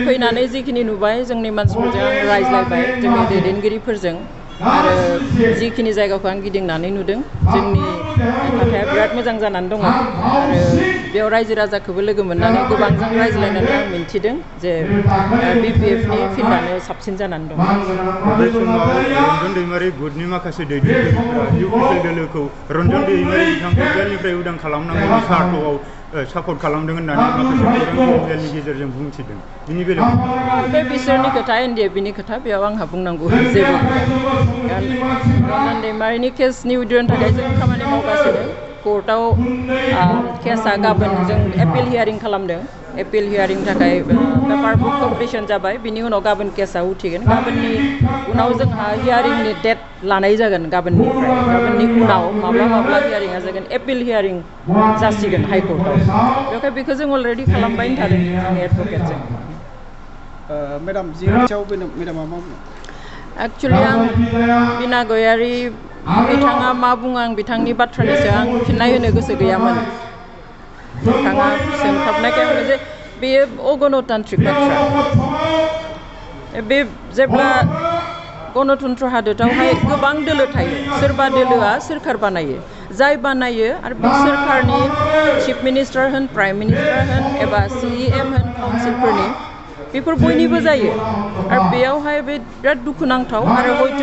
फैनानै जिखिनि नुबाय जोंनि मानसिफोरजों आं रायज्लायबाय जोंनि दैदेनगिरिफोरजों आरो जिखिनि जायगाखौ आं गिदिंनानै नुदों जोंनि खोथाया बिराद मोजां जानानै दङ आरो बेयाव रायजो राजाखौबो लोगो मोननानै गोबांजों रायज्लायनानै आं मिन्थिदों जे BPFनि फिल्डआनो साबसिन जानानै दं। बे समाव रन्जन दैमारि गुटनि माखासे दैदेनगिरिफोरा UPPL दोलोखौ रन्जन दैमारि बिथांखौ जेलनिफ्राय उदां खालामनांगौनि सार्थ'आव सापर्ट खालामदों होननानै माखासे खौरां बिलाइनि गेजेरजों बुंथिदों। बिनि बेलायाव बे बिसोरनि खोथा NDFBनि खोथा बेयाव आंहा बुंनांगौ जेबो रन्जन दैमारिनि केसनि उद्र'नि थाखाय जों खामानि मावगासिनो कर्टआव केसआ गाबोन जों एपिल हियारिं खालामदों एपिल हियारिंनि थाखाय पेपार बुक कमप्लिसन जाबाय बिनि उनाव गाबोन केसआ उथिगोन गाबोननि उनाव जोंहा हियारिंनि डेट लानाय जागोन गाबोननि उनाव माब्ला हियारिंआ जागोन एपिल हियारिं जासिगोन हाइकर्टआव बेवहाय बेखौ जों अलरेडि खालामबायनो थादों जोंनि एडभकेटजों। मेडाम जिहेथु मेडामा मा बुङो? एक्चुअलि आं बिना गयारि बिथाङा मा बुङो आं बिथांनि बाथ्रानि सायाव आं फिननाय होनो गोसो गैयामोन। बिथाङा सोंखाबनायखाय मोनो जे बेयो अगणतान्त्रिक बाथ्रा। बे जेब्ला गणतन्त्र हादोरावहाय गोबां दोलो थायो सोरबा दोलोआ सोरखार बानायो जाय बानायो आरो बे सोरखारनि चिफ मिनिस्टार होन प्राइम मिनिस्टार होन एबा CEM होन काउन्सिलफोरनि बेफोर बयनिबो जायो आरो बेयावहाय बे बिराद दुखुनांथाव आरो हयथ'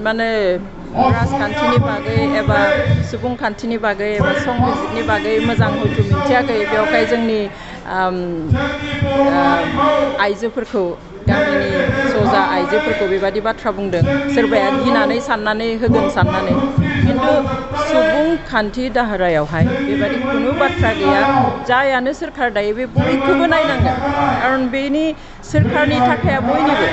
माने राजखान्थिनि बागै एबा सुबुंखान्थिनि बागै एबा संबिजितनि बागै मोजां हयथ' मिन्थियाखै बेवहाय जोंनि आइजोफोरखौ गामिनि सजा आइजोफोरखौ बेबायदि बाथ्रा बुंदों सोरबाया गिनानै साननानै होगोन साननानै खिन्थु सुबुंखान्थि दाहारायावहाय बेबायदि खुनु बाथ्रा गैया जायानो सोरखार दायो बे बयखौबो नायनांगोन खारन बेनि सोरखारनि थाखाया बयनिबो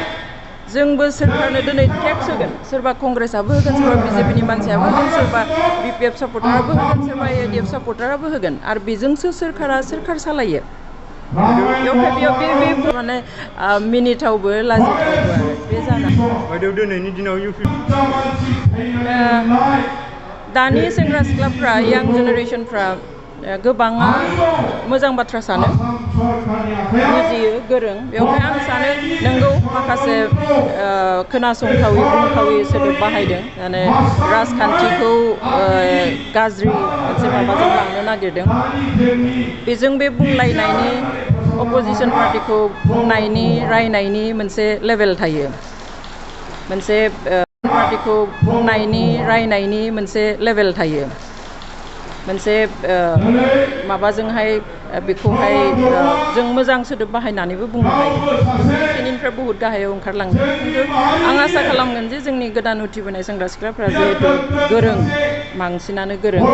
जोंबो सोरखारनो दिनै टेक्स होगोन सोरबा कंग्रेसआबो होगोन सोरबा BJPनि मानसियाबो होगोन सोरबा BPF सापर्टाराबो होगोन सोरबा ADF सापर्टाराबो होगोन आरो बेजोंसो सोरखारा सोरखार सालायो बेवहाय बे माने मिनिथावबो लाजिथावबो आरो बे बायदेव दिनैनि दिनाव दानि सेंग्रा सिख्लाफ्रा यां जेनेरेसनफ्रा गोबाङा मोजां बाथ्रा सानो बुजियो गोरों बेवहाय आं सानो नोंगौ माखासे खोनासंथावै बुंथावै सोदोब बाहायदों माने राजखान्थिखौ गाज्रि मोनसे माबाजों लांनो नागिरदों बेजों बे बुंलायनायनि अपोजिसन पार्टिखौ बुंनायनि रायनायनि मोनसे लेभेल थायो मोनसे पार्टिखौ बुंनायनि रायनायनि मोनसे लेभेल थायो मोनसे माबाजोंहाय बेखौहाय जों मोजां सोदोब बाहायनानैबो बुंनो हायो बेनिफ्राय बहुद गाहायाव ओंखारलांदों खिन्थु आं आसा खालामगोन जे जोंनि गोदान उथिबोनाय सेंग्रा सिख्लाफ्रा जिहेतु गोरों बांसिनानो गोरों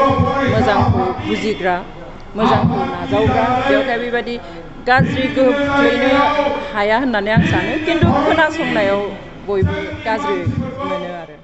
मोजांखौ बुजिग्रा मोजांखौ नाजावग्रा बेवहाय बेबायदि गाज्रि गोहोम खोख्लैनो हाया होननानै आं सानो खिन्थु खोनासंनायाव बयबो गाज्रि मोनो आरो